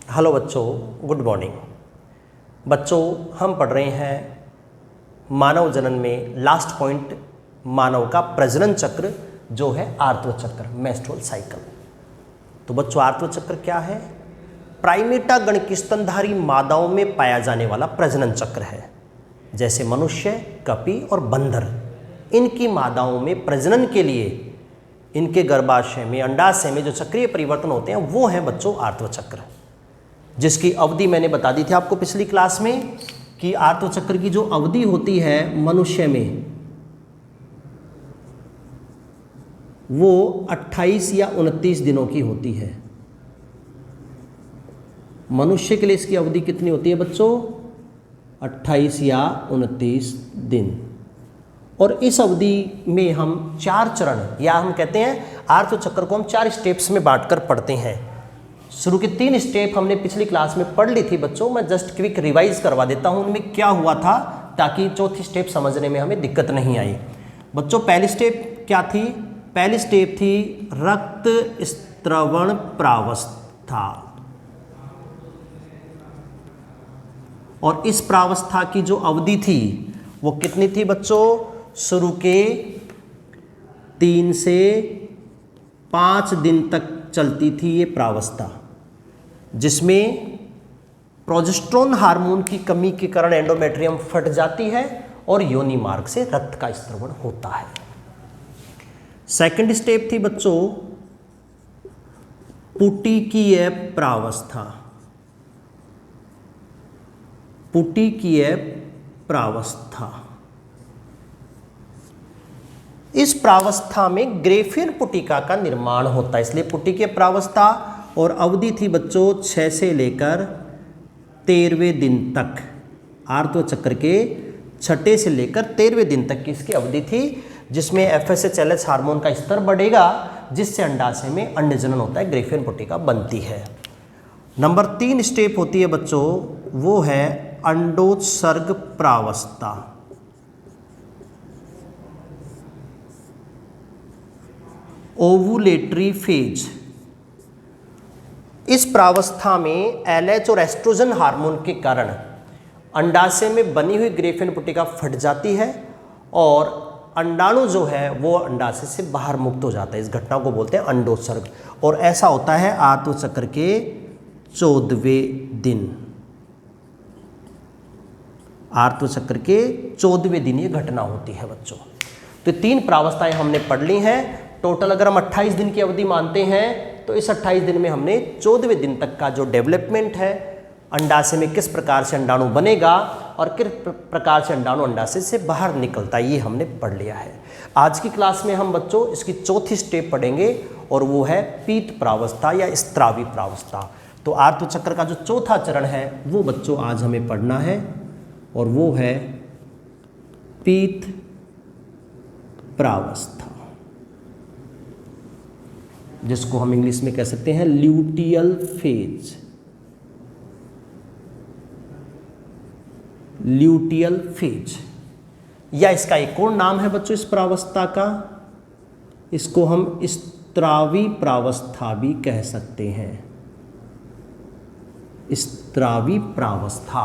Hello बच्चों, good morning. बच्चों, हम पढ़ रहे हैं मानव जनन में लास्ट पॉइंट, मानव का प्रजनन चक्र जो है आर्तव चक्र, मेंस्ट्रुअल साइकिल। तो बच्चों, आर्तव चक्र क्या है? प्राइमेटा गण की स्तनधारी मादाओं में पाया जाने वाला प्रजनन चक्र है। जैसे मनुष्य, कपि और बंदर, इनकी मादाओं में प्रजनन के लिए इनके गर्भाशय में, अंडाशय में जो चक्रीय परिवर्तन होते हैं वो है बच्चों आर्तव चक्र, जिसकी अवधि मैंने बता दी थी आपको पिछली क्लास में कि आर्तव चक्र की जो अवधि होती है मनुष्य में वो 28 या 29 दिनों की होती है। मनुष्य के लिए इसकी अवधि कितनी होती है बच्चों? 28 या 29 दिन। और इस अवधि में हम 4 चरण, या हम कहते हैं आर्तव चक्र को हम 4 स्टेप्स में बांटकर पढ़ते हैं। शुरू के 3 स्टेप हमने पिछली क्लास में पढ़ ली थी बच्चों, मैं जस्ट क्विक रिवाइज करवा देता हूं उनमें क्या हुआ था, ताकि चौथी स्टेप समझने में हमें दिक्कत नहीं आई। बच्चों, पहली स्टेप क्या थी? पहली स्टेप थी रक्त स्त्रवण प्रावस्था। और इस प्रावस्था की जो अवधि थी वो कितनी थी बच्चों? शुरू के 3 से 5 दिन तक चलती थी ये प्रावस्था, जिसमें प्रोजेस्टेरोन हार्मोन की कमी के कारण एंडोमेट्रियम फट जाती है और योनि मार्ग से रक्त का स्त्रवण होता है। सेकंड स्टेप थी बच्चों पुटीकीय प्रावस्था। पुटीकीय प्रावस्था, इस प्रावस्था में ग्रेफियन पुटिका का निर्माण होता है, इसलिए पुटिकीय प्रावस्था। और अवधि थी बच्चों 6 से लेकर 13वें दिन तक। आर्तव चक्र के 6 से लेकर 13वें दिन तक की इसकी अवधि थी, जिसमें FSH-LH हार्मोन का स्तर बढ़ेगा, जिससे अंडाशय में अंडजनन होता है, ग्रेफियन पुटिका बनती है। नंबर 3 स्टेप होती है बच्चों, वो है अंडोत्सर्ग प्रावस्था। Ovulatory phase. इस प्रावस्था में LH और एस्ट्रोजन हार्मोन के कारण अंडाशय में बनी हुई ग्रेफियन पुटिका फट जाती है और अंडाणु जो है वो अंडाशय से बाहर मुक्त हो जाता है। इस घटना को बोलते हैं अंडोत्सर्ग, और ऐसा होता है आर्तव चक्र के 14वें दिन। आर्तव चक्र के 14वें दिन ये घटना होती है बच्चों। तो 3 प्रावस्थाएं हमने पढ़ ली हैं। टोटल अगर हम 28 दिन की अवधि मानते हैं तो इस 28 दिन में हमने 14वें दिन तक का जो डेवलपमेंट है, अंडाशय में किस प्रकार से अंडाणु बनेगा और किस प्रकार से अंडाणु अंडाशय से बाहर निकलता है, ये हमने पढ़ लिया है। आज की क्लास में हम बच्चों इसकी चौथी स्टेप पढ़ेंगे और वो है पीत प्रावस्था या स्त्रावी प्रावस्था। तो आर्तव चक्र का जो चौथा चरण है वो बच्चों आज हमें पढ़ना है, और वो है पीत प्रावस्था, जिसको हम इंग्लिश में कह सकते हैं ल्यूटियल फेज। ल्यूटियल फेज, या इसका एक और नाम है बच्चों इस प्रावस्था का, इसको हम स्त्रावी प्रावस्था भी कह सकते हैं। स्त्रावी प्रावस्था,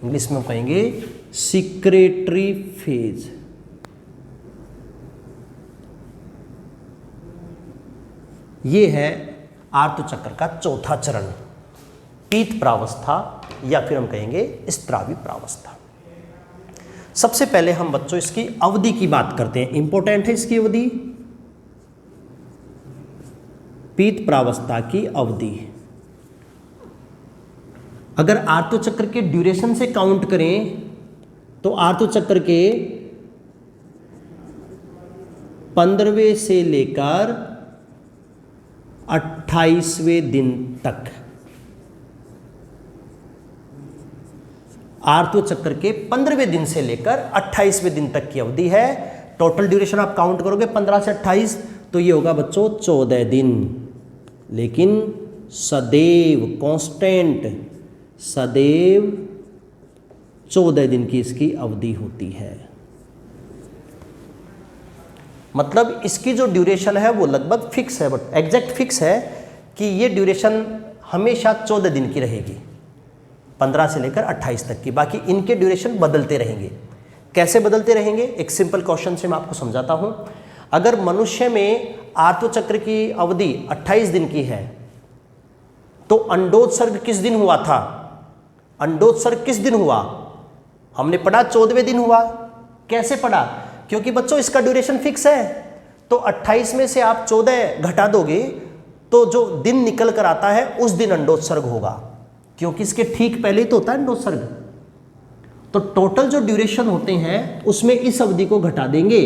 इंग्लिश में कहेंगे सिक्रेटरी फेज। ये है आर्तव चक्र का चौथा चरण, पीत प्रावस्था, या फिर हम कहेंगे स्त्रावी प्रावस्था। सबसे पहले हम बच्चों इसकी अवधि की बात करते हैं, इंपॉर्टेंट है इसकी अवधि। पीत प्रावस्था की अवधि, अगर आर्तव चक्र के ड्यूरेशन से काउंट करें तो आर्तव चक्र के 15वें से लेकर 28वें दिन तक, आर्तव चक्र के 15वें दिन से लेकर 28वें दिन तक की अवधि है। टोटल ड्यूरेशन आप काउंट करोगे 15 से 28, तो ये होगा बच्चों 14 दिन। लेकिन सदैव कांस्टेंट, सदैव 14 दिन की इसकी अवधि होती है। मतलब इसकी जो ड्यूरेशन है वो लगभग फिक्स है, बट एग्जैक्ट फिक्स है कि ये ड्यूरेशन हमेशा 14 दिन की रहेगी, 15 से लेकर 28 तक की। बाकी इनके ड्यूरेशन बदलते रहेंगे। कैसे बदलते रहेंगे? एक सिंपल क्वेश्चन से मैं आपको समझाता हूं। अगर मनुष्य में आर्तचक्र की अवधि 28 दिन की है तो अंडोत्सर्ग किस दिन हुआ था? अंडोत्सर्ग किस दिन हुआ? हमने पढ़ा 14वें दिन हुआ। कैसे पढ़ा? क्योंकि बच्चों इसका ड्यूरेशन फिक्स है, तो 28 में से आप 14 घटा दोगे तो जो दिन निकल कर आता है उस दिन अंडोत्सर्ग होगा, क्योंकि इसके ठीक पहले ही तो होता है अंडोत्सर्ग। तो टोटल जो ड्यूरेशन होते हैं उसमें इस अवधि को घटा देंगे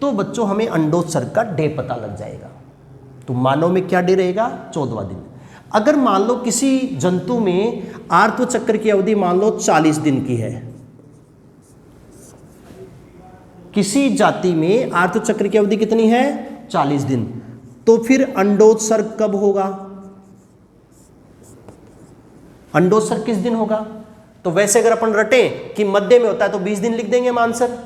तो बच्चों हमें अंडोत्सर्ग का डे पता लग जाएगा। तो मानव में क्या डे रहेगा? 14वां दिन। अगर मान लो किसी जंतु में आर्तचक्र की अवधि मान लो 40 दिन की है, किसी जाति में आर्तचक्र की अवधि कितनी है? 40 दिन, तो फिर अंडोत्सर्ग कब होगा? अंडोत्सर्ग किस दिन होगा? तो वैसे अगर अपन रटें कि मध्य में होता है तो 20 दिन लिख देंगे आंसर।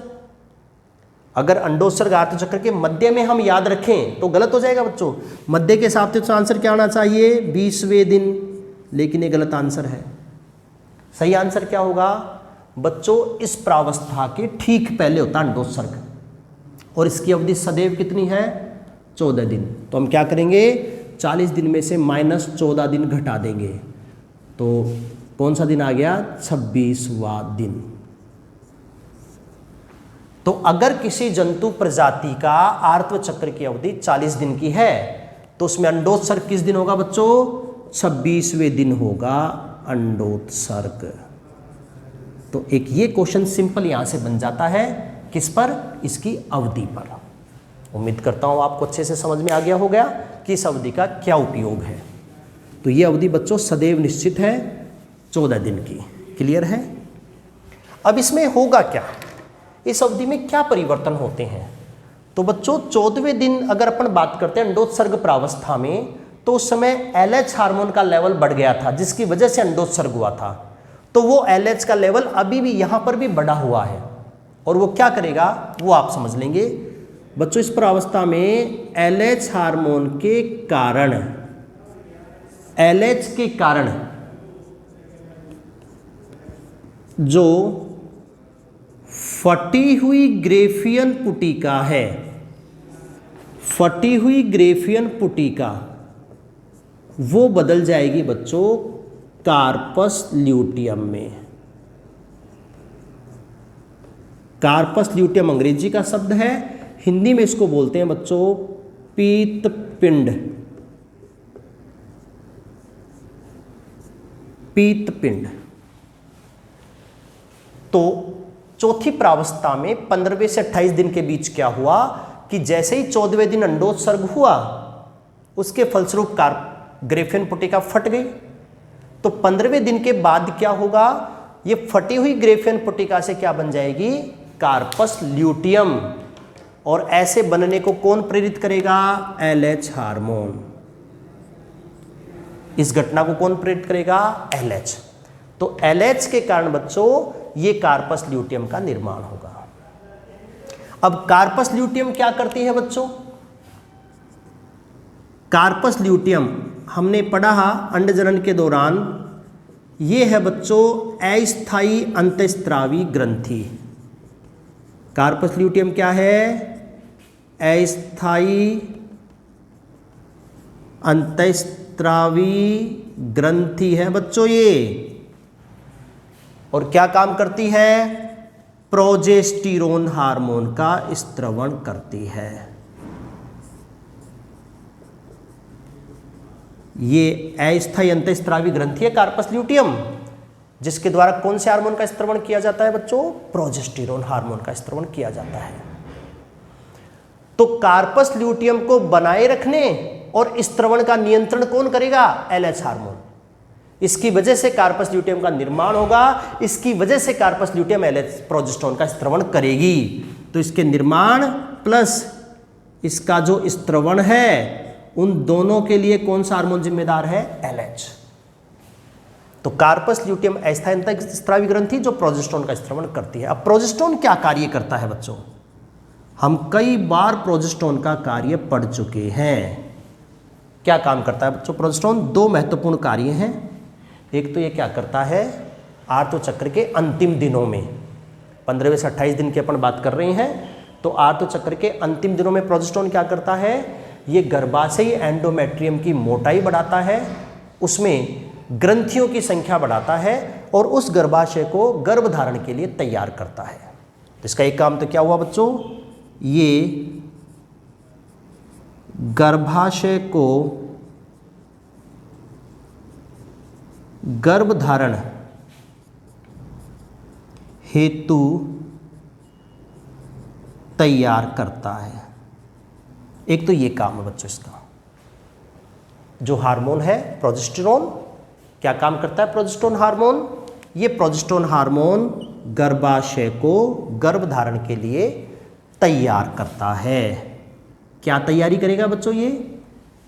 अगर अंडोत्सर्ग आर्तचक्र के मध्य में हम याद रखें तो गलत हो जाएगा बच्चों। मध्य के हिसाब से तो आंसर क्या आना चाहिए? 20वें दिन, लेकिन ये गलत आंसर है। सही आंसर क्या होगा बच्चों? इस प्रावस्था के ठीक पहले होता है अंडोत्सर्ग, और इसकी अवधि सदैव कितनी है? 14 दिन। तो हम क्या करेंगे? 40 दिन में से -14 दिन घटा देंगे, तो कौन सा दिन आ गया? 26वां दिन। तो अगर किसी जंतु प्रजाति का आर्तचक्र की अवधि 40 दिन की है तो उसमें अंडोत्सर्ग किस दिन होगा बच्चों? 26वें दिन होगा अंडोत्सर्ग। तो एक ये क्वेश्चन सिंपल यहां से बन जाता है। किस पर? इसकी अवधि पर। उम्मीद करता हूं आपको अच्छे से समझ में आ गया होगा कि इस अवधि का क्या उपयोग है। तो ये अवधि बच्चों सदैव निश्चित है 14 दिन की। क्लियर है? अब इसमें होगा क्या? इस अवधि में क्या परिवर्तन होते हैं? तो बच्चों 14वें दिन अगर अपन बात करते हैं अंडोत्सर्ग प्रावस्था में, तो उस समय LH हार्मोन का लेवल बढ़ गया था जिसकी वजह से अंडोत्सर्ग हुआ था। तो वो LH का लेवल अभी भी यहां पर भी बढ़ा हुआ है, और वो क्या करेगा वो आप समझ लेंगे बच्चों। इस प्रावस्था में LH हार्मोन के कारण, LH के कारण जो फटी हुई ग्रेफियन पुटिका है, फटी हुई ग्रेफियन पुटिका वो बदल जाएगी बच्चों कार्पस ल्यूटियम में। कार्पस ल्यूटियम अंग्रेजी का शब्द है, हिंदी में इसको बोलते हैं बच्चों पीतपिंड। पीतपिंड। तो चौथी प्रावस्था में 15वें से 28 दिन के बीच क्या हुआ कि जैसे ही 14वें दिन अंडोत्सर्ग हुआ उसके फलस्वरूप ग्रेफियन पुटिका फट गई। तो 15वें दिन के बाद क्या होगा? ये फटी हुई ग्रेफियन पुटिका से क्या बन जाएगी? Corpus luteum. और ऐसे बनने को कौन प्रेरित करेगा? LH hormone. इस घटना को कौन प्रेरित करेगा? LH। तो LH के कारण बच्चों ये कार्पस ल्यूटियम का निर्माण होगा। अब कार्पस ल्यूटियम क्या करती है बच्चों? कार्पस ल्यूटियम हमने पढ़ा अंडजनन के दौरान, ये है बच्चों अस्थायी अंतःस्रावी ग्रंथि। कार्पस ल्यूटियम क्या है? अस्थायी अंतःस्रावी ग्रंथि है बच्चों ये। और क्या काम करती है? प्रोजेस्टेरोन हार्मोन का स्त्रवण करती है। ये अस्थायी अंतःस्रावी ग्रंथि है कार्पस ल्यूटियम, जिसके द्वारा कौन से हार्मोन का स्त्रवण किया जाता है बच्चों? प्रोजेस्टेरोन हार्मोन का स्त्रवण किया जाता है। तो कार्पस ल्यूटियम को बनाए रखने और स्त्रवण का नियंत्रण कौन करेगा? LH hormone. इसकी वजह से कार्पस ल्यूटियम का निर्माण होगा, इसकी वजह से कार्पस ल्यूटियम LH प्रोजेस्टेरोन का स्त्रवण करेगी। तो इसके निर्माण प्लस इसका जो स्त्रवण है उन दोनों के लिए कौन सा हार्मोन जिम्मेदार है? LH। तो कार्पस ल्यूटियम अस्थायी अंतःस्रावी ग्रंथि जो प्रोजेस्टेरोन का स्त्रवण करती है। अब प्रोजेस्टेरोन क्या कार्य करता है बच्चों? हम कई बार प्रोजेस्टेरोन का कार्य पढ़ चुके हैं। क्या काम करता है बच्चों प्रोजेस्टेरोन? दो महत्वपूर्ण कार्य हैं। एक तो ये क्या करता है, आर्तव चक्र के अंतिम दिनों में, 15वें से 28 दिन की अपन बात कर रहे हैं, तो आर्तव चक्र के अंतिम दिनों में प्रोजेस्टेरोन क्या करता है, ये गर्भाशयी एंडोमेट्रियम की मोटाई बढ़ाता है, उसमें ग्रंथियों की संख्या बढ़ाता है और उस गर्भाशय को गर्भधारण के लिए तैयार करता है। तो इसका एक काम तो क्या हुआ बच्चों, ये गर्भाशय को गर्भधारण हेतु तैयार करता है। एक तो ये काम है बच्चों इसका। जो हार्मोन है प्रोजेस्टेरोन, क्या काम करता है प्रोजेस्टेरोन हार्मोन? ये प्रोजेस्टेरोन हार्मोन गर्भाशय को गर्भधारण के लिए तैयार करता है। क्या तैयारी करेगा बच्चों ये?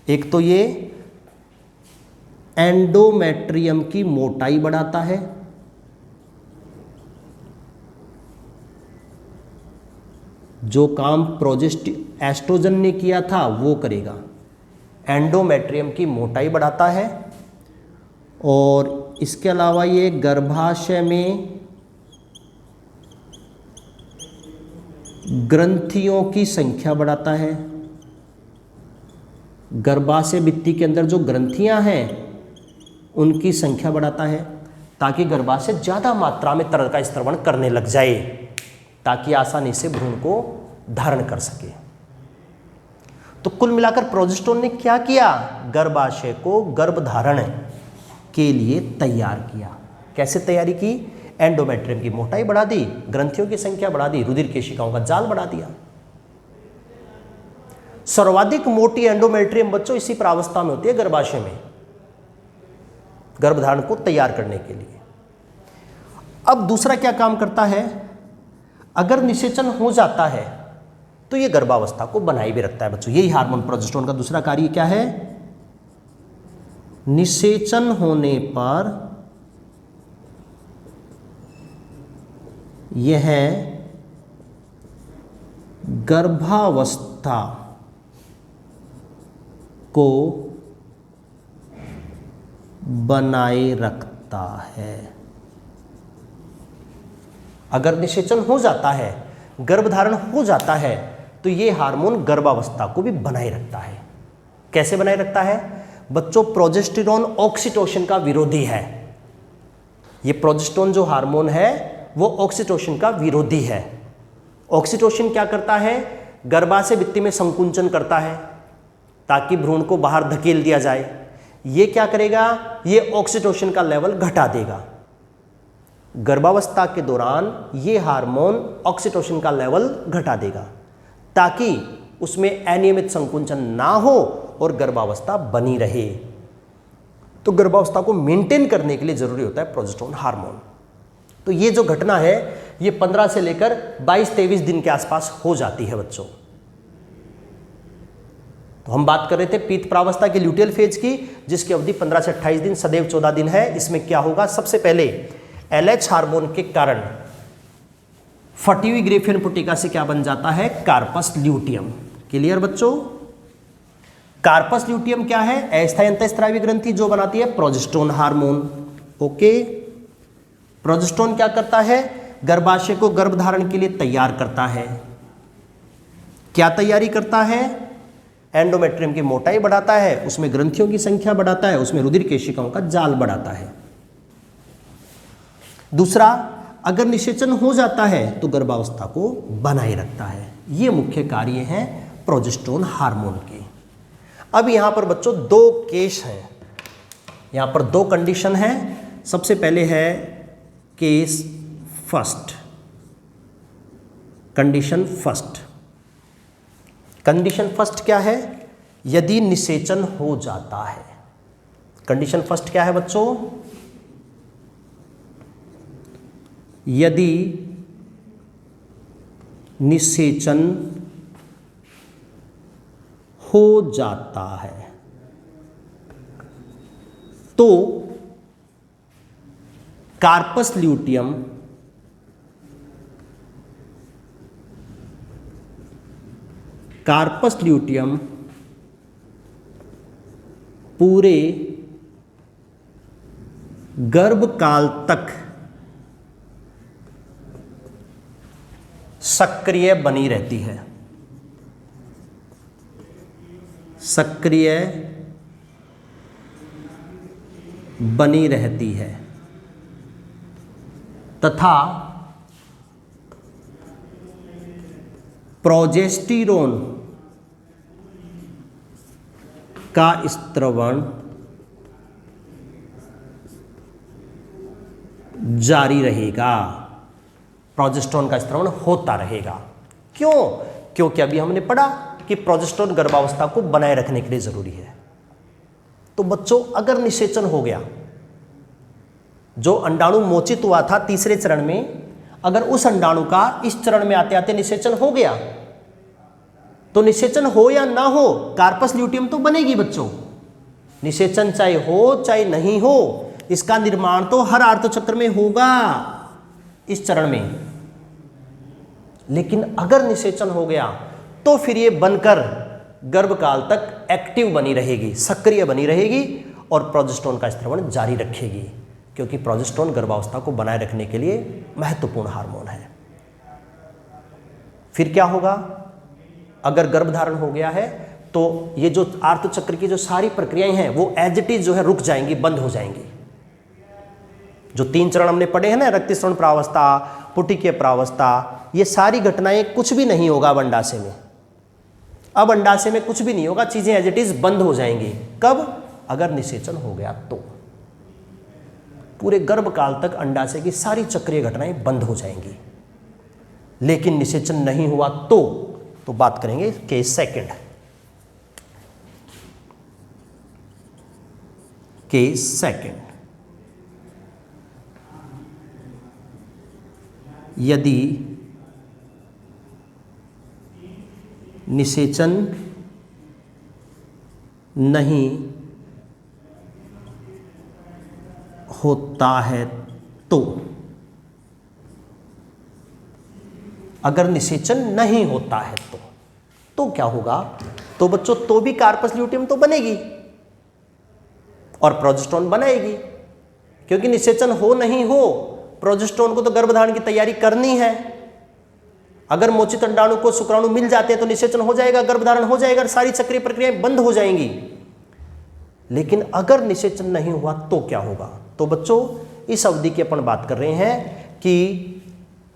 एक तो ये एंडोमेट्रियम की मोटाई बढ़ाता है, जो काम एस्ट्रोजन ने किया था वो करेगा। एंडोमेट्रियम की मोटाई बढ़ाता है और इसके अलावा ये गर्भाशय में ग्रंथियों की संख्या बढ़ाता है। गर्भाशय भित्ति के अंदर जो ग्रंथियां हैं उनकी संख्या बढ़ाता है, ताकि गर्भाशय ज़्यादा मात्रा में तरल का स्त्रवण करने लग जाए, ताकि आसानी से भ्रूण को धारण कर सके। तो कुल मिलाकर प्रोजेस्टेरोन ने क्या किया, गर्भाशय को गर्भधारण के लिए तैयार किया। कैसे तैयारी की? एंडोमेट्रियम की मोटाई बढ़ा दी, ग्रंथियों की संख्या बढ़ा दी, रुधिर केशिकाओं का जाल बढ़ा दिया। सर्वाधिक मोटी एंडोमेट्रियम बच्चों इसी प्रावस्था में होती है, गर्भाशय में, गर्भधारण को तैयार करने के लिए। अब दूसरा क्या काम करता है, अगर निषेचन हो जाता है तो ये गर्भावस्था को बनाए भी रखता है बच्चों। यही हार्मोन प्रोजेस्टेरोन का दूसरा कार्य क्या है, निषेचन होने पर यह गर्भावस्था को बनाए रखता है। अगर निषेचन हो जाता है, गर्भधारण हो जाता है, तो ये हार्मोन गर्भावस्था को भी बनाए रखता है। कैसे बनाए रखता है बच्चों? प्रोजेस्टेरोन ऑक्सीटोसिन का विरोधी है। ये प्रोजेस्टेरोन जो हार्मोन है वो ऑक्सीटोसिन का विरोधी है। ऑक्सीटोसिन क्या करता है, गर्भाशय भित्ति में संकुंचन करता है ताकि भ्रूण को बाहर धकेल दिया जाए। ये क्या करेगा, ये ऑक्सीटोसिन का लेवल घटा देगा। गर्भावस्था के दौरान ये हार्मोन ऑक्सीटोसिन का लेवल घटा देगा ताकि उसमें अनियमित संकुंचन ना हो और गर्भावस्था बनी रहे। तो गर्भावस्था को मेंटेन करने के लिए जरूरी होता है प्रोजेस्टेरोन हार्मोन। तो ये जो घटना है ये 15 से लेकर 22-23 दिन के आसपास हो जाती है बच्चों। तो हम बात कर रहे थे पीत प्रावस्था के ल्यूटियल फेज की, जिसकी अवधि 15 से 28 दिन, सदैव 14 दिन है। इसमें क्या होगा, सबसे पहले LH हार्मोन के कारण फटी हुई ग्रेफियन पुटिका से क्या बन जाता है, कार्पस ल्यूटियम। क्लियर बच्चों? कार्पस ल्यूटियम क्या है, अस्थायी अंतःस्रावी ग्रंथि जो बनाती है प्रोजेस्टेरोन हार्मोन। ओके, प्रोजेस्टेरोन क्या करता है, गर्भाशय को गर्भधारण के लिए तैयार करता है। क्या तैयारी करता है, एंडोमेट्रियम की मोटाई बढ़ाता है, उसमें ग्रंथियों की संख्या बढ़ाता है, उसमें रुधिर केशिकाओं का जाल बढ़ाता है। दूसरा, अगर निषेचन हो जाता है तो गर्भावस्था को बनाए रखता है। ये मुख्य कार्य हैं प्रोजेस्टेरोन हार्मोन के। अब यहां पर बच्चों दो केस हैं, यहां पर दो कंडीशन है। सबसे पहले है case first, condition first. Condition first क्या है, यदि निषेचन हो जाता है। कंडीशन फर्स्ट क्या है बच्चों, यदि निषेचन हो जाता है तो कार्पस ल्यूटियम पूरे गर्भकाल तक सक्रिय बनी रहती है, सक्रिय बनी रहती है तथा प्रोजेस्टेरोन का स्त्रवण जारी रहेगा, प्रोजेस्टेरोन का स्त्रवण होता रहेगा। क्यों? क्योंकि अभी हमने पढ़ा कि प्रोजेस्टेरोन गर्भावस्था को बनाए रखने के लिए जरूरी है। तो बच्चों, अगर निषेचन हो गया, जो अंडाणु मोचित हुआ था तीसरे चरण में, अगर उस अंडाणु का इस चरण में आते आते निषेचन हो गया, तो निषेचन हो या ना हो, कार्पस ल्यूटियम तो बनेगी बच्चों। निषेचन चाहे हो चाहे नहीं हो, इसका निर्माण तो हर आर्तचक्र में होगा इस चरण में। लेकिन अगर निषेचन हो गया तो फिर ये बनकर गर्भकाल तक एक्टिव बनी रहेगी, सक्रिय बनी रहेगी और प्रोजेस्टेरोन का स्त्रवण जारी रखेगी, क्योंकि प्रोजेस्टेरोन गर्भावस्था को बनाए रखने के लिए महत्वपूर्ण हार्मोन है। फिर क्या होगा? अगर गर्भधारण हो गया है तो ये जो आर्तचक्र की जो सारी प्रक्रियाएं हैं वो एज इट इज जो है रुक जाएंगी, बंद हो जाएंगी। जो 3 चरण हमने पढ़े हैं ना, रक्तस्राव प्रावस्था, पुटिकीय प्रावस्था, ये सारी घटनाएं, कुछ भी नहीं होगा अब अंडाशय में। अब अंडाशय में कुछ भी नहीं होगा, चीजें एज इट इज बंद हो जाएंगी। कब? अगर निषेचन हो गया तो पूरे गर्भकाल तक अंडाशय की सारी चक्रीय घटनाएं बंद हो जाएंगी। लेकिन निषेचन नहीं हुआ तो बात करेंगे केस सेकंड। केस सेकंड, यदि निषेचन नहीं होता है तो, अगर निषेचन नहीं होता है तो क्या होगा? तो बच्चों, तो भी कार्पस ल्यूटियम तो बनेगी और प्रोजेस्टेरोन बनाएगी, क्योंकि निषेचन हो नहीं हो, प्रोजेस्टेरोन को तो गर्भधारण की तैयारी करनी है। अगर मोचित अंडाणु को शुक्राणु मिल जाते हैं तो निषेचन हो जाएगा, गर्भधारण हो जाएगा, सारी चक्रीय प्रक्रियाएं बंद हो जाएंगी। लेकिन अगर निषेचन नहीं हुआ तो क्या होगा? तो बच्चों, इस अवधि की अपन बात कर रहे हैं कि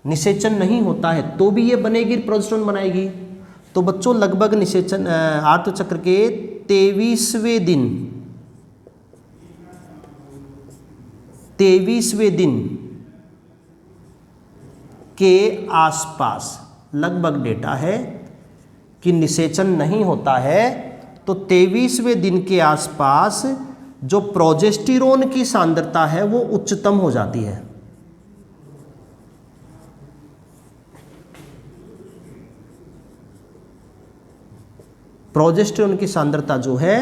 निषेचन नहीं होता है तो भी ये बनेगी, प्रोजेस्टेरोन बनाएगी। तो बच्चों, लगभग निषेचन आर्तचक्र के 23वें दिन के आसपास लगभग डेटा है कि निषेचन नहीं होता है तो 23वें दिन के आसपास जो प्रोजेस्टेरोन की सांद्रता है वो उच्चतम हो जाती है। प्रोजेस्टेरोन की सांद्रता जो है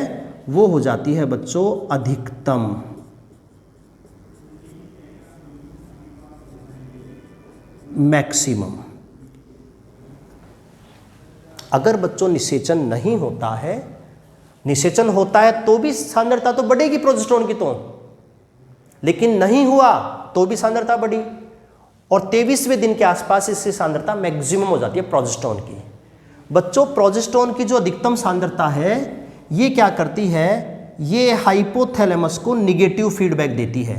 वो हो जाती है बच्चों अधिकतम। मैक्सिमम। अगर बच्चों निषेचन नहीं होता है, निषेचन होता है तो भी सांद्रता तो बढ़ेगी प्रोजेस्टेरोन की, लेकिन नहीं हुआ तो भी सांद्रता बढ़ी और 23वें दिन के आसपास इसकी सांद्रता मैक्सिमम हो जाती है प्रोजेस्टेरोन की। बच्चों, प्रोजेस्टेरोन की जो अधिकतम सांद्रता है ये क्या करती है? ये हाइपोथैलेमस को निगेटिव फीडबैक देती है।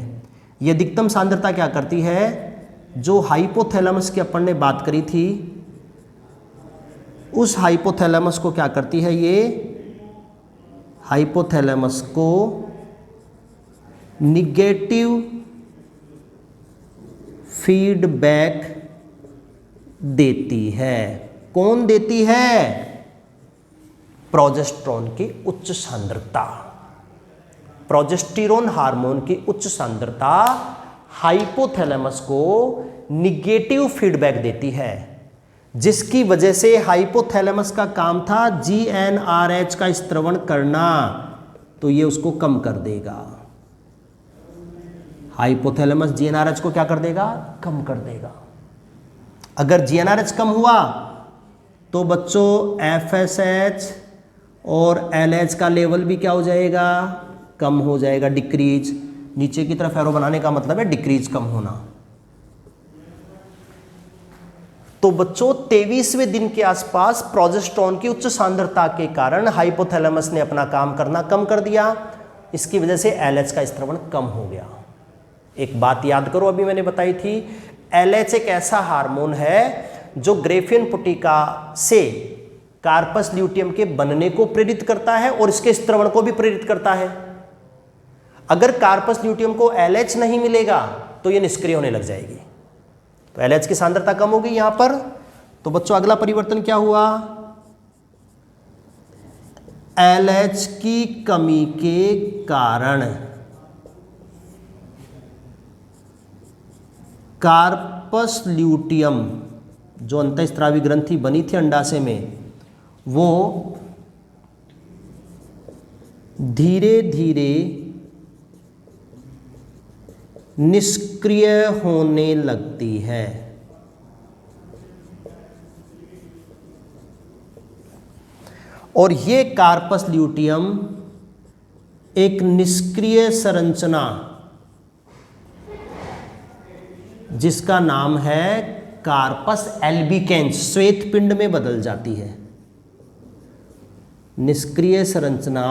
ये अधिकतम सांद्रता क्या करती है? जो हाइपोथैलेमस की अपन ने बात करी थी, उस हाइपोथैलेमस को क्या करती है? ये हाइपोथैलेमस को निगेटिव फीडबैक देती है। कौन देती है? प्रोजेस्टेरोन की उच्च सांद्रता। प्रोजेस्टेरोन हार्मोन की उच्च सांद्रता हाइपोथैलेमस को निगेटिव फीडबैक देती है, जिसकी वजह से हाइपोथैलेमस का काम था GnRH का स्त्रवण करना, तो ये उसको कम कर देगा। हाइपोथैलेमस GnRH को क्या कर देगा? कम कर देगा। अगर GnRH कम हुआ तो बच्चों FSH और LH का लेवल भी क्या हो जाएगा? कम हो जाएगा, डिक्रीज। नीचे की तरफ एरो बनाने का मतलब है डिक्रीज, कम होना। तो बच्चों 23वें दिन के आसपास प्रोजेस्टेरोन की उच्च सांद्रता के कारण हाइपोथैलेमस ने अपना काम करना कम कर दिया। इसकी वजह से एलएच का स्त्रवण कम हो गया। एक बात याद करो, अभी मैंने बताई थी, एलएच एक ऐसा हार्मोन है जो ग्रेफियन पुटिका से कार्पस ल्यूटियम के बनने को प्रेरित करता है और इसके स्त्रवण को भी प्रेरित करता है। अगर कार्पस ल्यूटियम को एलएच नहीं मिलेगा तो यह निष्क्रिय होने लग जाएगी। तो एलएच की सांद्रता कम हो गई यहां पर। तो बच्चों अगला परिवर्तन क्या हुआ? एलएच की कमी के कारण कार्पस ल्यूटियम, जो अंतःस्रावी ग्रंथि बनी थी अंडाशय में, वो धीरे धीरे निष्क्रिय होने लगती है। और ये कार्पस ल्यूटियम एक निष्क्रिय संरचना जिसका नाम है कार्पस एल्बिकेंस श्वेत पिंड में बदल जाती है। निष्क्रिय संरचना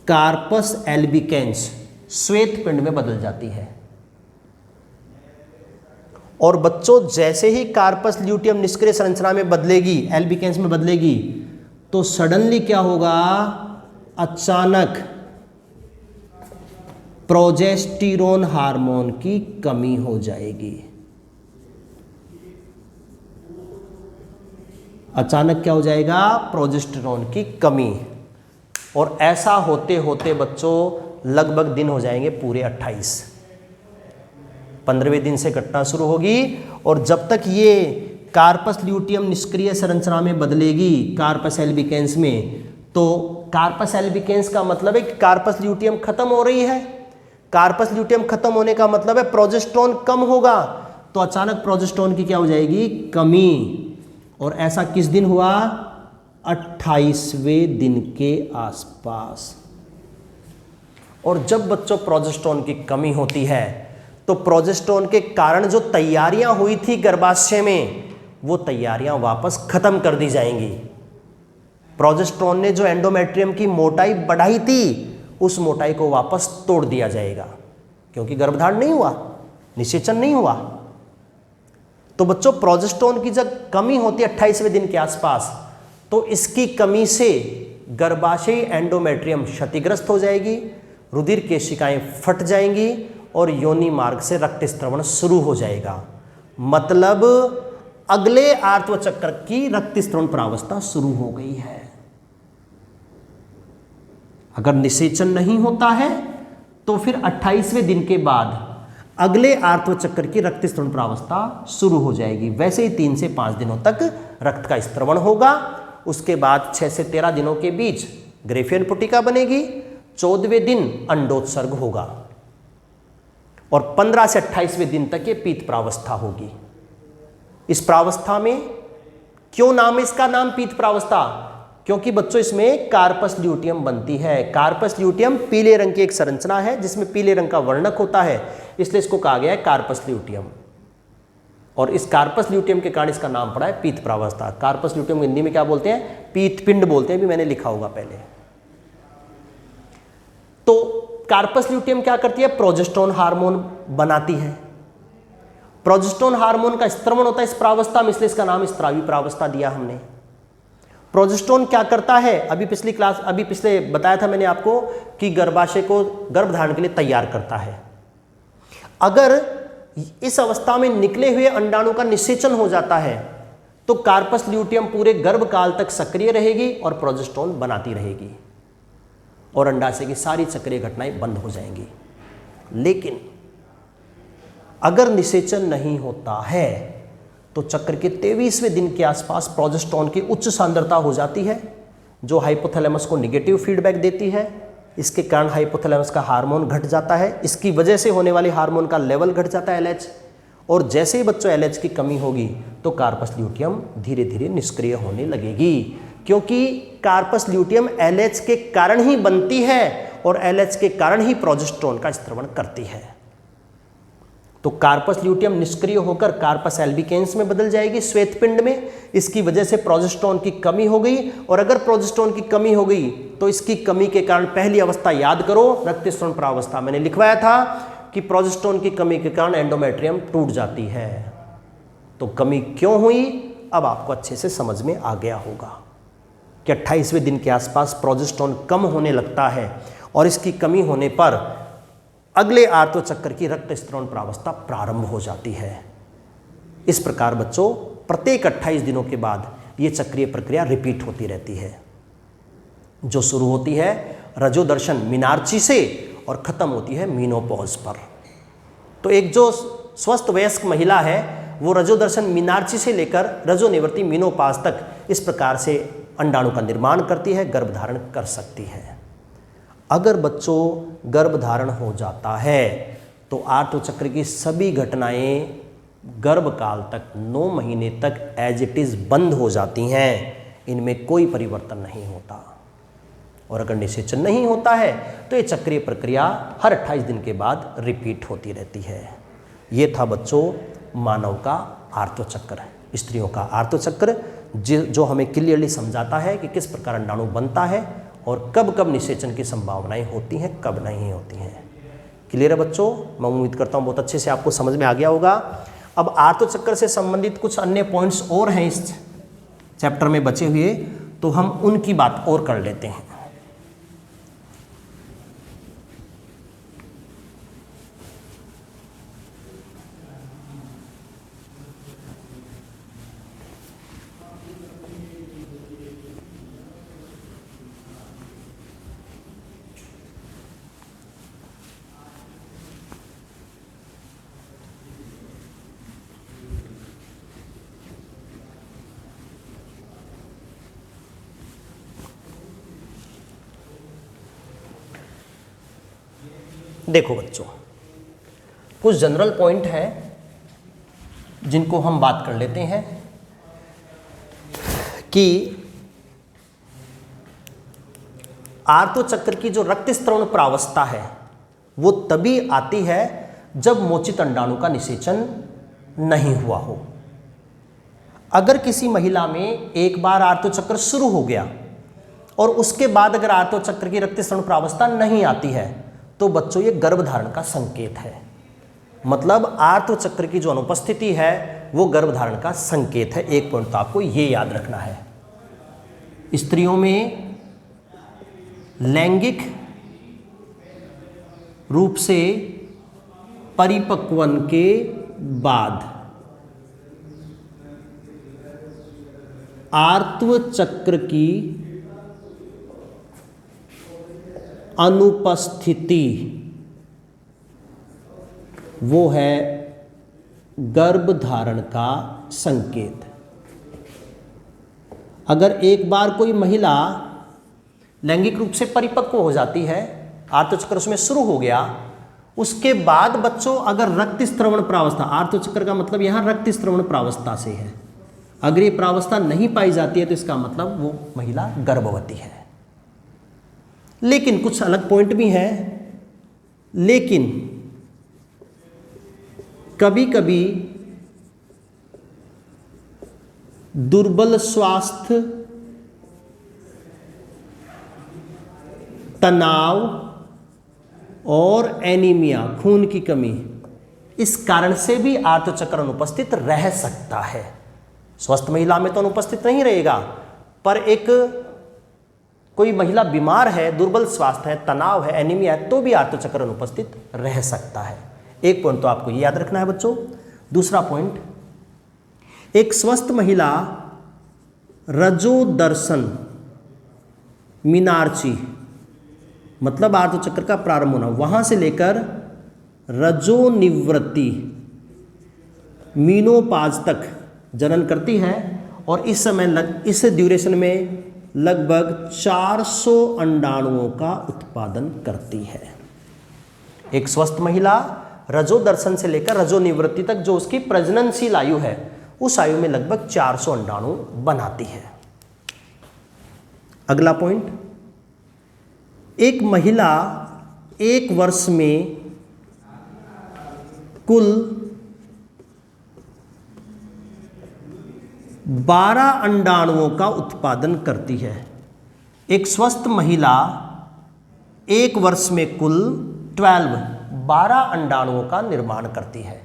कार्पस एल्बिकेंस श्वेत पिंड में बदल जाती है। और बच्चों जैसे ही कार्पस ल्यूटियम निष्क्रिय संरचना में बदलेगी, एल्बिकेंस में बदलेगी, तो सडनली क्या होगा? अचानक प्रोजेस्टेरोन हार्मोन की कमी हो जाएगी। अचानक क्या हो जाएगा? प्रोजेस्टेरोन की कमी। और ऐसा होते होते बच्चों लगभग दिन हो जाएंगे पूरे 28। 15वें दिन से घटना शुरू होगी और जब तक ये कार्पस ल्यूटियम निष्क्रिय संरचना में बदलेगी कार्पस एल्बिकेंस में, तो कार्पस एल्बिकेंस का मतलब है कि कार्पस ल्यूटियम खत्म हो रही है। कार्पस ल्यूटियम खत्म होने का मतलब है प्रोजेस्टेरोन कम होगा। तो अचानक प्रोजेस्टेरोन की क्या हो जाएगी? कमी। और ऐसा किस दिन हुआ? 28वें दिन के आसपास। और जब बच्चों प्रोजेस्टेरोन की कमी होती है तो प्रोजेस्टेरोन के कारण जो तैयारियां हुई थी गर्भाशय में, वो तैयारियां वापस खत्म कर दी जाएंगी। प्रोजेस्टेरोन ने जो एंडोमेट्रियम की मोटाई बढ़ाई थी, उस मोटाई को वापस तोड़ दिया जाएगा, क्योंकि गर्भधारण नहीं हुआ, निषेचन नहीं हुआ। तो बच्चों प्रोजेस्टेरोन की जब कमी होती है 28वें दिन के आसपास, तो इसकी कमी से गर्भाशयी एंडोमेट्रियम क्षतिग्रस्त हो जाएगी, रुधिर केशिकाएं फट जाएंगी और योनि मार्ग से रक्त स्त्रवण शुरू हो जाएगा। मतलब अगले आर्तव चक्र की रक्त स्त्रवण प्रावस्था शुरू हो गई है। अगर निषेचन नहीं होता है तो फिर 28वें दिन के बाद अगले आर्तव चक्र की रक्त स्त्रवण प्रावस्था शुरू हो जाएगी। वैसे ही 3 से 5 दिनों तक रक्त का स्त्रवण होगा। उसके बाद 6 से 13 दिनों के बीच ग्रेफियन पुटिका बनेगी। 14वें दिन अंडोत्सर्ग होगा और 15 से 28वें दिन तक ये पीत प्रावस्था होगी। इस प्रावस्था में क्यों नाम है इसका? नाम पीत प्रावस्था, क्योंकि बच्चों इसमें कार्पस ल्यूटियम बनती है। कार्पस ल्यूटियम पीले रंग की एक संरचना है जिसमें पीले रंग का वर्णक होता है, इसलिए इसको कहा गया है कार्पस ल्यूटियम। और इस कार्पस ल्यूटियम के कारण इसका नाम पड़ा है पीत प्रावस्था। कार्पस ल्यूटियम हिंदी में क्या बोलते हैं? पीत पिंड बोलते हैं, भी मैंने लिखा होगा पहले। तो कार्पस ल्यूटियम क्या करती है? प्रोजेस्टेरोन हार्मोन बनाती है। प्रोजेस्टेरोन हार्मोन का स्त्रवण होता है इस प्रावस्था में, इसलिए इसका नाम स्त्रावी प्रावस्था दिया हमने। प्रोजेस्टेरोन क्या करता है? अभी पिछले बताया था मैंने आपको कि गर्भाशय को गर्भधारण के लिए तैयार करता है। अगर इस अवस्था में निकले हुए अंडाणु का निषेचन हो जाता है तो कार्पस ल्यूटियम पूरे गर्भकाल तक सक्रिय रहेगी और प्रोजेस्टेरोन बनाती रहेगी और अंडाशय की सारी चक्रीय घटनाएं बंद हो जाएंगी। लेकिन अगर निषेचन नहीं होता है तो चक्र के 23वें दिन के आसपास प्रोजेस्टेरोन की उच्च सांद्रता हो जाती है, जो हाइपोथैलेमस को निगेटिव फीडबैक देती है। इसके कारण हाइपोथैलेमस का हार्मोन घट जाता है। इसकी वजह से होने वाले हार्मोन का लेवल घट जाता है एलएच। और जैसे ही बच्चों एलएच की कमी होगी तो कार्पस ल्यूटियम धीरे धीरे निष्क्रिय होने लगेगी। क्योंकि कार्पस ल्यूटियम LH के कारण ही बनती है और LH के कारण ही प्रोजेस्टेरोन का स्त्रवण करती है। तो कार्पस ल्यूटियम निष्क्रिय होकर कार्पस एल्बिकेंस में बदल जाएगी श्वेतपिंड में। इसकी वजह से प्रोजेस्टेरोन की कमी हो गई, और अगर प्रोजेस्टेरोन की कमी हो गई तो इसकी कमी के कारण पहली अवस्था याद करो, रक्त स्त्रवण प्रावस्था। मैंने लिखवाया था कि प्रोजेस्टेरोन की कमी के कारण एंडोमेट्रियम टूट जाती है। तो कमी क्यों हुई अब आपको अच्छे से समझ में आ गया होगा कि 28वें दिन के आसपास प्रोजेस्टेरोन कम होने लगता है और इसकी कमी होने पर अगले आर्तव चक्र की रक्त स्त्रवण प्रावस्था प्रारंभ हो जाती है। इस प्रकार बच्चों प्रत्येक 28 दिनों के बाद ये चक्रीय प्रक्रिया रिपीट होती रहती है, जो शुरू होती है रजोदर्शन मीनार्ची से और खत्म होती है मीनोपॉज पर। तो एक जो स्वस्थ वयस्क महिला है वो रजोदर्शन मीनार्ची से लेकर रजोनिवृत्ति मीनोपॉज तक इस प्रकार से अंडाणु का निर्माण करती है, गर्भधारण कर सकती है। अगर बच्चों गर्भधारण हो जाता है तो आर्तव चक्र की सभी घटनाएं गर्भकाल तक 9 महीने तक एज इट इज बंद हो जाती हैं, इनमें कोई परिवर्तन नहीं होता। और अगर निषेचन नहीं होता है तो ये चक्रीय प्रक्रिया हर 28 दिन के बाद रिपीट होती रहती है। ये था बच्चों मानव का आर्तव चक्र, स्त्रियों का आर्तव चक्र, जो हमें क्लियरली समझाता है कि किस प्रकार अंडाणु बनता है और कब कब निषेचन की संभावनाएं होती हैं, कब नहीं होती हैं। क्लियर है बच्चों? मैं उम्मीद करता हूँ बहुत अच्छे से आपको समझ में आ गया होगा। अब आर्तव चक्र से संबंधित कुछ अन्य पॉइंट्स और हैं इस चैप्टर में बचे हुए, तो हम उनकी बात और कर लेते हैं। देखो बच्चों, कुछ जनरल पॉइंट है जिनको हम बात कर लेते हैं कि आर्तव चक्र की जो रक्त स्त्रवण प्रावस्था है वो तभी आती है जब मोचित अंडाणु का निषेचन नहीं हुआ हो। अगर किसी महिला में एक बार आर्तव चक्र शुरू हो गया और उसके बाद अगर आर्तव चक्र की रक्त स्त्रवण प्रावस्था नहीं आती है तो बच्चों ये गर्भधारण का संकेत है। मतलब आर्तव चक्र की जो अनुपस्थिति है वो गर्भधारण का संकेत है। एक पॉइंट तो आपको ये याद रखना है। स्त्रियों में लैंगिक रूप से परिपक्वन के बाद आर्तव चक्र की अनुपस्थिति वो है गर्भधारण का संकेत। अगर एक बार कोई महिला लैंगिक रूप से परिपक्व हो जाती है, आर्तव चक्र उसमें शुरू हो गया, उसके बाद बच्चों अगर रक्त स्त्रवण प्रावस्था, आर्तव चक्र का मतलब यहां रक्त स्त्रवण प्रावस्था से है, अगर ये प्रावस्था नहीं पाई जाती है तो इसका मतलब वो महिला गर्भवती है। लेकिन कुछ अलग पॉइंट भी हैं। लेकिन कभी कभी दुर्बल स्वास्थ्य, तनाव और एनीमिया, खून की कमी, इस कारण से भी आर्तव चक्र अनुपस्थित रह सकता है। स्वस्थ महिला में तो अनुपस्थित नहीं रहेगा, पर एक कोई महिला बीमार है, दुर्बल स्वास्थ्य है, तनाव है, एनीमिया है, तो भी आर्तव चक्र अनुपस्थित रह सकता है। एक पॉइंट तो आपको ये याद रखना है बच्चों। दूसरा पॉइंट, एक स्वस्थ महिला रजोदर्शन मीनार्ची मतलब आर्तव चक्र का प्रारंभ होना, वहां से लेकर रजोनिवृत्ति मीनोपॉज तक जनन करती है और इस समय इस ड्यूरेशन में लगभग 400 अंडाणुओं का उत्पादन करती है। एक स्वस्थ महिला रजोदर्शन से लेकर रजोनिवृत्ति तक जो उसकी प्रजननशील आयु है, उस आयु में लगभग 400 अंडाणु बनाती है। अगला पॉइंट, एक महिला एक वर्ष में कुल 12 अंडाणुओं का उत्पादन करती है। एक स्वस्थ महिला एक वर्ष में कुल 12 अंडाणुओं का निर्माण करती है,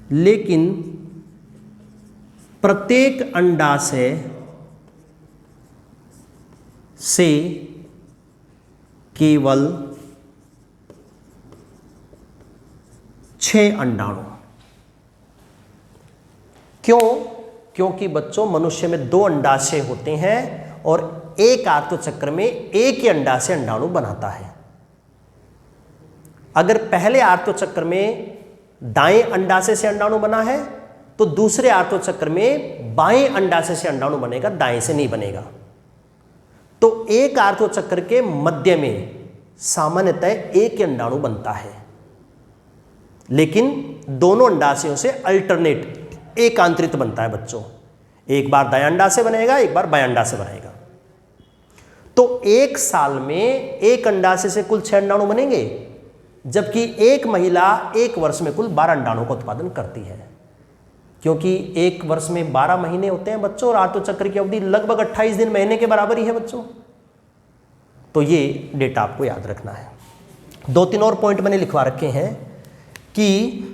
लेकिन प्रत्येक अंडाशय से केवल 6 अंडाणु। क्यों? क्योंकि बच्चों मनुष्य में 2 अंडाशय होते हैं और एक आर्तचक्र में एक ही अंडाशय अंडाणु बनाता है। अगर पहले आर्तचक्र में दाएं अंडाशय से अंडाणु बना है तो दूसरे आर्तचक्र में बाएं अंडाशय से अंडाणु बनेगा, दाएं से नहीं बनेगा। तो एक आर्तचक्र के मध्य में सामान्यतः एक ही अंडाणु बनता है, लेकिन दोनों अंडाशयों से अल्टरनेट एकांतरित बनता है बच्चों। एक बार दायां अंडाशय बनेगा, एक बार बायां अंडाशय बनेगा। तो एक साल में एक अंडाशय से कुल 6 अंडाणु बनेंगे, जबकि एक महिला एक वर्ष में कुल 12 अंडाणुओं का उत्पादन करती है। क्योंकि एक वर्ष में 12 महीने होते हैं बच्चों और आर्तचक्र की अवधि लगभग 28 दिन महीने के बराबर ही है बच्चों। तो ये डेटा आपको याद रखना है। 2-3 और पॉइंट मैंने लिखवा रखे हैं कि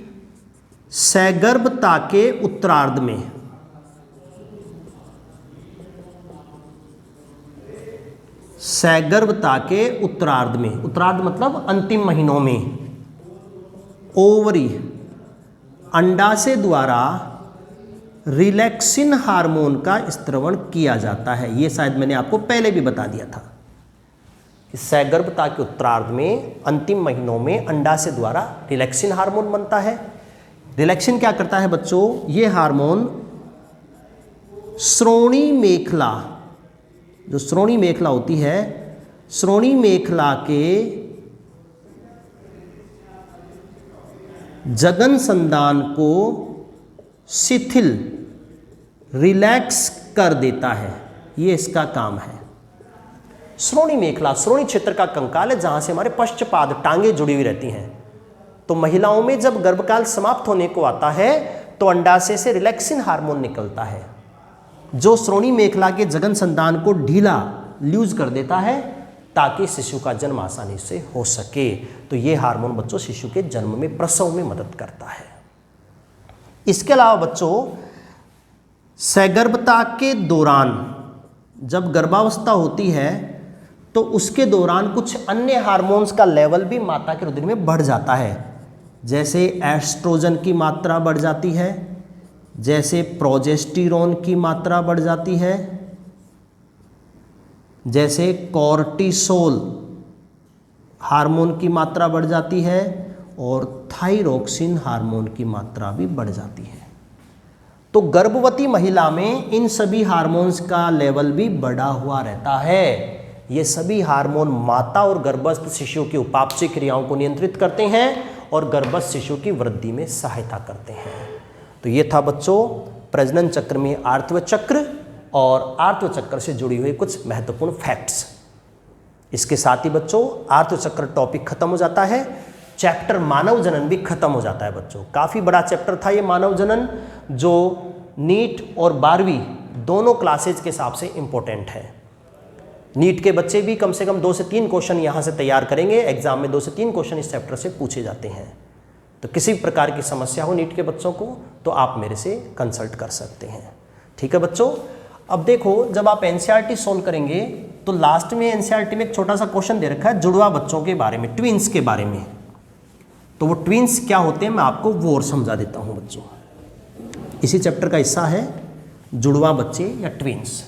सगर्भता के उत्तरार्ध में उत्तरार्ध मतलब अंतिम महीनों में ओवरी अंडाशय द्वारा रिलैक्सिन हार्मोन का स्त्रवण किया जाता है। यह शायद मैंने आपको पहले भी बता दिया था कि सगर्भता के उत्तरार्ध में अंतिम महीनों में अंडाशय द्वारा रिलैक्सिन हार्मोन बनता है। रिलैक्सिन क्या करता है बच्चों? यह हार्मोन श्रोणी मेखला, जो श्रोणी मेखला होती है, श्रोणी मेखला के जगन संधान को शिथिल रिलैक्स कर देता है। ये इसका काम है। श्रोणी मेखला श्रोणी क्षेत्र का कंकाल है, जहां से हमारे पश्चपाद टांगे जुड़ी हुई रहती हैं। तो महिलाओं में जब गर्भकाल समाप्त होने को आता है तो अंडाशय से रिलैक्सिन हार्मोन निकलता है, जो श्रोणी मेखला के जगन संधान को ढीला लूज कर देता है ताकि शिशु का जन्म आसानी से हो सके। तो ये हार्मोन बच्चों शिशु के जन्म में, प्रसव में मदद करता है। इसके अलावा बच्चों सगर्भता के दौरान, जब गर्भावस्था होती है तो उसके दौरान कुछ अन्य हार्मोन्स का लेवल भी माता के रुधिर में बढ़ जाता है। जैसे एस्ट्रोजन की मात्रा बढ़ जाती है, जैसे प्रोजेस्टेरोन की मात्रा बढ़ जाती है, जैसे कॉर्टिसोल हार्मोन की मात्रा बढ़ जाती है और थायरोक्सिन हार्मोन की मात्रा भी बढ़ जाती है। तो गर्भवती महिला में इन सभी हार्मोन्स का लेवल भी बढ़ा हुआ रहता है। ये सभी हार्मोन माता और गर्भस्थ शिशु की उपापचय क्रियाओं को नियंत्रित करते हैं और गर्भस्थ शिशु की वृद्धि में सहायता करते हैं। तो ये था बच्चों प्रजनन चक्र में आर्तव चक्र और आर्तव चक्र से जुड़ी हुई कुछ महत्वपूर्ण फैक्ट्स। इसके साथ ही बच्चों आर्तव चक्र टॉपिक खत्म हो जाता है, चैप्टर मानव जनन भी खत्म हो जाता है बच्चों। काफ़ी बड़ा चैप्टर था ये मानव जनन, जो नीट और 12वीं दोनों क्लासेज के हिसाब से इम्पोर्टेंट है। नीट के बच्चे भी कम से कम 2 से 3 क्वेश्चन यहाँ से तैयार करेंगे। एग्जाम में 2 से 3 क्वेश्चन इस चैप्टर से पूछे जाते हैं। तो किसी भी प्रकार की समस्या हो नीट के बच्चों को तो आप मेरे से कंसल्ट कर सकते हैं। ठीक है बच्चों। अब देखो जब आप एनसीईआरटी सोल्व करेंगे तो लास्ट में एनसीईआरटी में एक छोटा सा क्वेश्चन दे रखा है जुड़वा बच्चों के बारे में, ट्विंस के बारे में। तो वो ट्विंस क्या होते हैं मैं आपको वो और समझा देता हूँ बच्चों। इसी चैप्टर का हिस्सा है जुड़वा बच्चे या ट्विंस।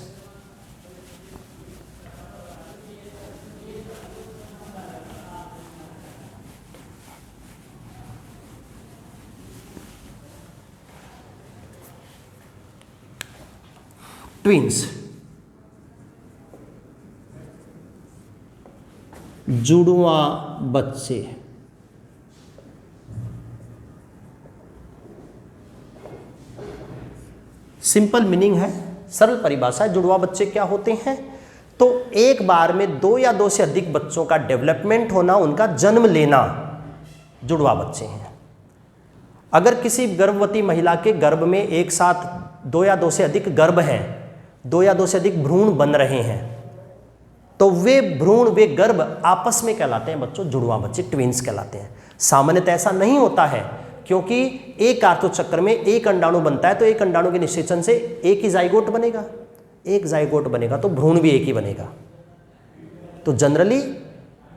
ट्विंस जुड़वा बच्चे सिंपल मीनिंग है सरल परिभाषा है। जुड़वा बच्चे क्या होते हैं? तो एक बार में 2 या 2 से अधिक बच्चों का डेवलपमेंट होना, उनका जन्म लेना, जुड़वा बच्चे हैं। अगर किसी गर्भवती महिला के गर्भ में एक साथ 2 या 2 से अधिक गर्भ हैं, 2 या 2 से अधिक भ्रूण बन रहे हैं, तो वे भ्रूण, वे गर्भ आपस में कहलाते हैं बच्चों जुड़वा बच्चे, ट्विन्स कहलाते हैं। सामान्यतः ऐसा नहीं होता है, क्योंकि एक आर्तोचक्र में एक अंडाणु बनता है, तो एक अंडाणु के निषेचन से एक ही जाइगोट बनेगा, एक जाइगोट बनेगा तो भ्रूण भी एक ही बनेगा। तो जनरली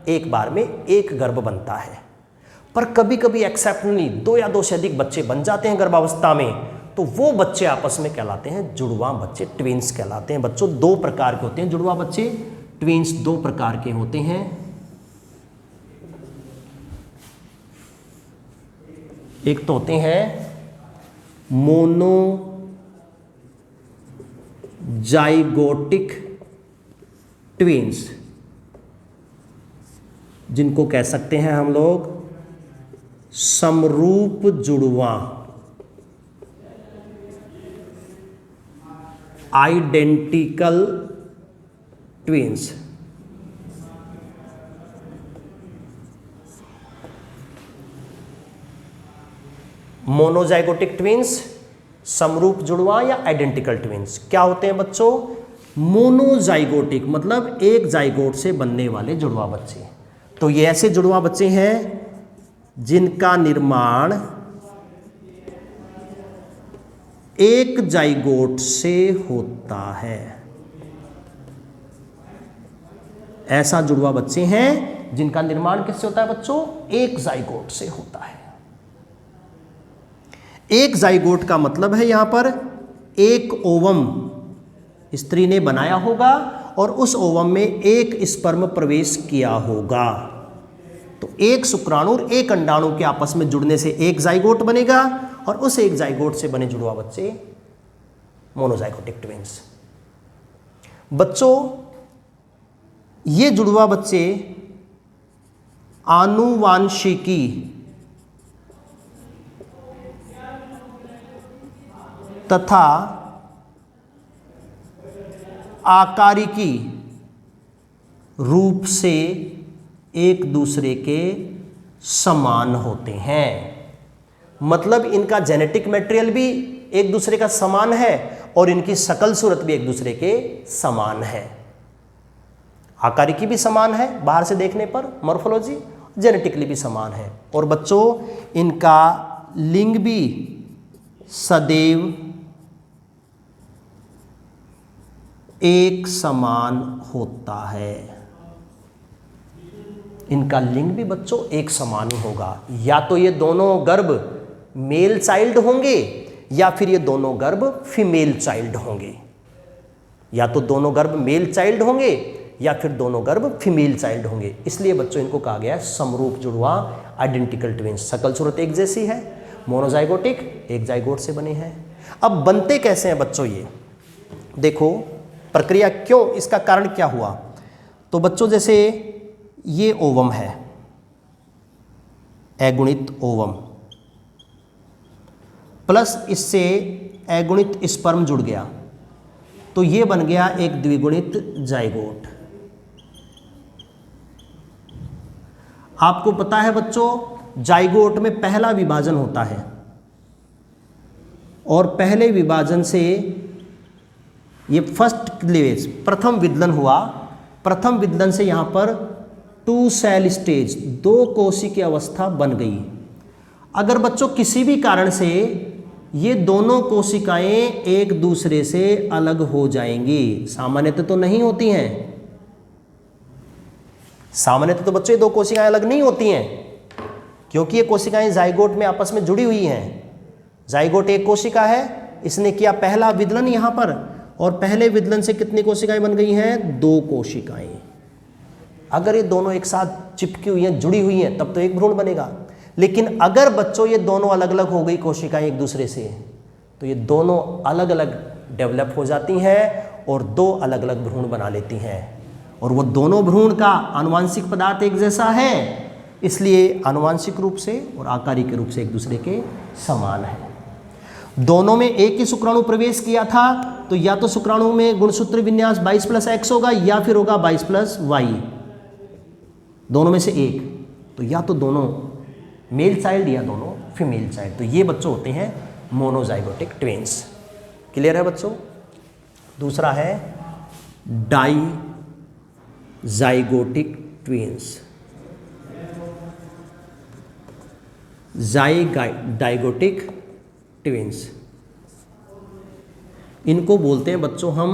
एक बार में एक गर्भ बनता है, पर कभी कभी एक्सेप्शनली 2 या 2 से अधिक बच्चे बन जाते हैं गर्भावस्था में, तो वो बच्चे आपस में कहलाते हैं जुड़वा बच्चे, ट्विन्स कहलाते हैं बच्चों। 2 प्रकार के होते हैं जुड़वा बच्चे, ट्विन्स 2 प्रकार के होते हैं। एक तो होते हैं मोनोजाइगोटिक ट्विन्स, जिनको कह सकते हैं हम लोग समरूप जुड़वा, आइडेंटिकल ट्विन्स। मोनोजाइगोटिक ट्विन्स, समरूप जुड़वा या आइडेंटिकल ट्विन्स क्या होते हैं बच्चों? मोनोजाइगोटिक मतलब एक जाइगोट से बनने वाले जुड़वा बच्चे। तो ये ऐसे जुड़वा बच्चे हैं जिनका निर्माण एक जाइगोट से होता है। ऐसा जुड़वा बच्चे हैं जिनका निर्माण किससे होता है बच्चों? एक जाइगोट से होता है। एक जाइगोट का मतलब है यहां पर एक ओवम स्त्री ने बनाया होगा और उस ओवम में एक स्पर्म प्रवेश किया होगा। तो एक शुक्राणु और एक अंडाणु के आपस में जुड़ने से एक जाइगोट बनेगा और उस एक जाइगोट से बने जुड़वा बच्चे मोनोजाइगोटिक ट्विन्स। बच्चों ये जुड़वा बच्चे आनुवांशिकी तथा आकारिकी रूप से एक दूसरे के समान होते हैं। मतलब इनका जेनेटिक मटेरियल भी एक दूसरे का समान है और इनकी शकल सूरत भी एक दूसरे के समान है। आकारिकी भी समान है बाहर से देखने पर, मॉर्फोलॉजी, जेनेटिकली भी समान है। और बच्चों इनका लिंग भी सदैव एक समान होता है। इनका लिंग भी बच्चों एक समान ही होगा। या तो ये दोनों गर्भ मेल चाइल्ड होंगे या फिर ये दोनों गर्भ फीमेल चाइल्ड होंगे। या तो दोनों गर्भ मेल चाइल्ड होंगे या फिर दोनों गर्भ फीमेल चाइल्ड होंगे। इसलिए बच्चों इनको कहा गया है समरूप जुड़वा, आइडेंटिकल ट्विन्स। शकल सूरत एक जैसी है, मोनोजाइगोटिक, एक जाइगोट से बने हैं। अब बनते कैसे हैं बच्चों ये देखो, प्रक्रिया क्यों, इसका कारण क्या हुआ। तो बच्चों जैसे ये ओवम है, अगुणित ओवम, प्लस इससे अगुणित स्पर्म जुड़ गया, तो ये बन गया एक द्विगुणित जाइगोट। आपको पता है बच्चों जाइगोट में पहला विभाजन होता है और पहले विभाजन से ये फर्स्ट क्लीवेज, प्रथम विदलन हुआ। प्रथम विदलन से यहां पर 2 सेल स्टेज, 2 कोशिका की अवस्था बन गई। अगर बच्चों किसी भी कारण से ये दोनों कोशिकाएं एक दूसरे से अलग हो जाएंगी, सामान्यतः तो नहीं होती हैं, सामान्यतः तो बच्चों ये 2 कोशिकाएं अलग नहीं होती हैं, क्योंकि ये कोशिकाएं जाइगोट में आपस में जुड़ी हुई हैं। जाइगोट एक कोशिका है, इसने किया पहला विदलन यहां पर, और पहले विदलन से कितनी कोशिकाएं बन गई हैं? 2 कोशिकाएं। अगर ये दोनों एक साथ चिपकी हुई हैं, जुड़ी हुई हैं, तब तो एक भ्रूण बनेगा। लेकिन अगर बच्चों ये दोनों अलग अलग हो गई कोशिकाएं एक दूसरे से, तो ये दोनों अलग अलग डेवलप हो जाती हैं और 2 अलग अलग भ्रूण बना लेती हैं। और वो दोनों भ्रूण का आनुवांशिक पदार्थ एक जैसा है, इसलिए आनुवांशिक रूप से और आकारिक रूप से एक दूसरे के समान है। दोनों में एक ही शुक्राणु प्रवेश किया था तो या तो शुक्राणु में गुणसूत्र विन्यास 22 + x होगा या फिर होगा 22 + y, दोनों में से एक। तो या तो दोनों मेल चाइल्ड या दोनों फीमेल चाइल्ड। तो ये बच्चों होते हैं मोनोजाइगोटिक ट्विंस। क्लियर है बच्चों? दूसरा है डाइजाइगोटिक ट्विंस। डाइगोटिक ट्विंस, इनको बोलते हैं बच्चों हम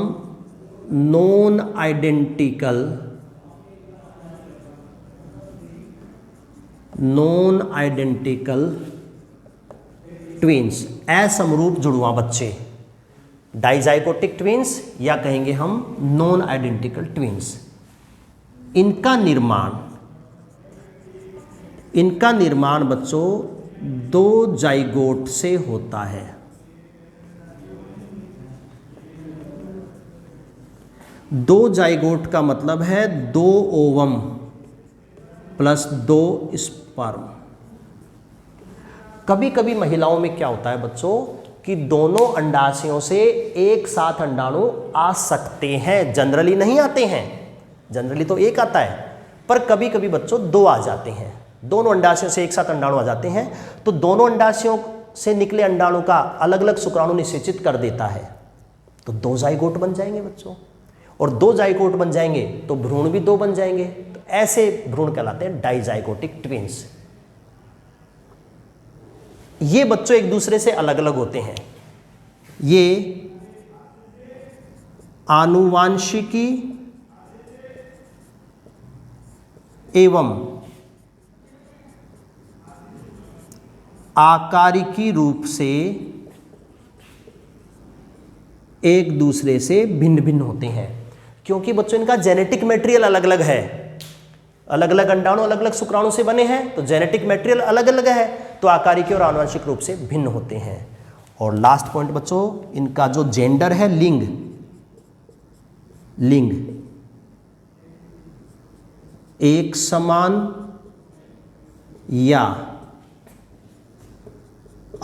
नॉन आइडेंटिकल ट्विंस, असमरूप जुड़वा बच्चे। डाइजाइगोटिक ट्विंस या कहेंगे हम नॉन आइडेंटिकल ट्विंस। इनका निर्माण बच्चों दो जाइगोट से होता है। दो जाइगोट का मतलब है 2 ओवम + 2 स्पर्म। कभी कभी महिलाओं में क्या होता है बच्चों कि दोनों अंडाशयों से एक साथ अंडाणु आ सकते हैं, जनरली नहीं आते हैं, जनरली तो एक आता है, पर कभी कभी बच्चों 2 आ जाते हैं। दोनों अंडाशयों से एक साथ अंडाणु आ जाते हैं तो दोनों अंडाशयों से निकले अंडाणु का अलग अलग शुक्राणु निषेचित कर देता है, तो 2 जाइगोट बन जाएंगे बच्चों। और 2 जाइगोट बन जाएंगे तो भ्रूण भी 2 बन जाएंगे, तो ऐसे भ्रूण कहलाते हैं डाइजाइगोटिक ट्विंस। ये बच्चों एक दूसरे से अलग अलग होते हैं। ये आनुवांशिकी एवं आकारिकी रूप से एक दूसरे से भिन्न भिन्न होते हैं, क्योंकि बच्चों इनका जेनेटिक मटेरियल अलग अलग है। अलग अलग अंडाणु अलग अलग शुक्राणु से बने हैं तो जेनेटिक मटेरियल अलग अलग है, तो आकारिकी और आनुवंशिक रूप से भिन्न होते हैं। और लास्ट पॉइंट बच्चों, इनका जो जेंडर है, लिंग एक समान या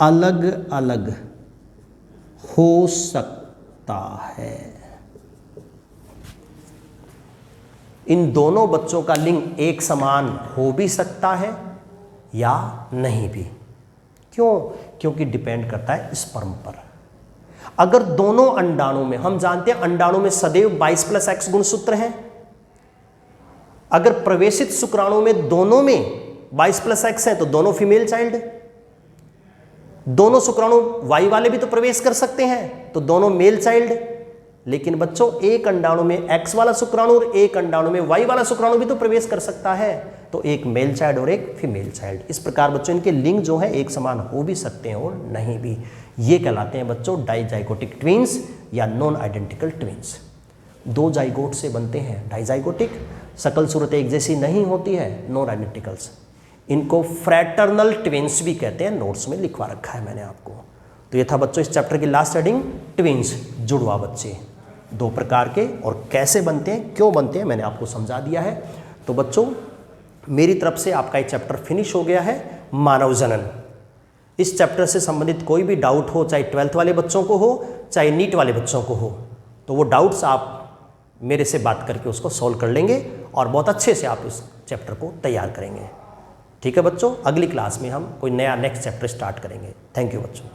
अलग अलग हो सकता है। इन दोनों बच्चों का लिंग एक समान हो भी सकता है या नहीं भी। क्यों? क्योंकि डिपेंड करता है स्पर्म पर। अगर दोनों अंडाणु में, हम जानते हैं अंडाणु में सदैव 22 + x गुणसूत्र हैं, अगर प्रवेशित शुक्राणु में दोनों में 22 + x है तो दोनों फीमेल चाइल्ड। दोनों शुक्राणु Y वाले भी तो प्रवेश कर सकते हैं तो दोनों मेल चाइल्ड। लेकिन बच्चों एक अंडाणु में X वाला शुक्राणु और एक अंडाणु में Y वाला शुक्राणु भी तो प्रवेश कर सकता है, तो एक मेल चाइल्ड और एक फीमेल चाइल्ड। इस प्रकार बच्चों इनके लिंग जो है एक समान हो भी सकते हैं और नहीं भी। ये कहलाते हैं बच्चों डाइजाइगोटिक ट्विंस या नॉन आइडेंटिकल ट्विंस। 2 जाइगोट से बनते हैं डाइजाइगोटिक, शकल सूरत एक जैसी नहीं होती है, नॉन आइडेंटिकल्स। इनको फ्रैटर्नल ट्विंस भी कहते हैं, नोट्स में लिखवा रखा है मैंने आपको। तो ये था बच्चों इस चैप्टर की लास्ट हेडिंग, ट्विंस, जुड़वा बच्चे 2 प्रकार के, और कैसे बनते हैं, क्यों बनते हैं, मैंने आपको समझा दिया है। तो बच्चों मेरी तरफ से आपका एक चैप्टर फिनिश हो गया है, मानव जनन। इस चैप्टर से संबंधित कोई भी डाउट हो, चाहे 12th वाले बच्चों को हो चाहे नीट वाले बच्चों को हो, तो वो डाउट्स आप मेरे से बात करके उसको सॉल्व कर लेंगे और बहुत अच्छे से आप इस चैप्टर को तैयार करेंगे। ठीक है बच्चों, अगली क्लास में हम कोई नया नेक्स्ट चैप्टर स्टार्ट करेंगे। थैंक यू बच्चों।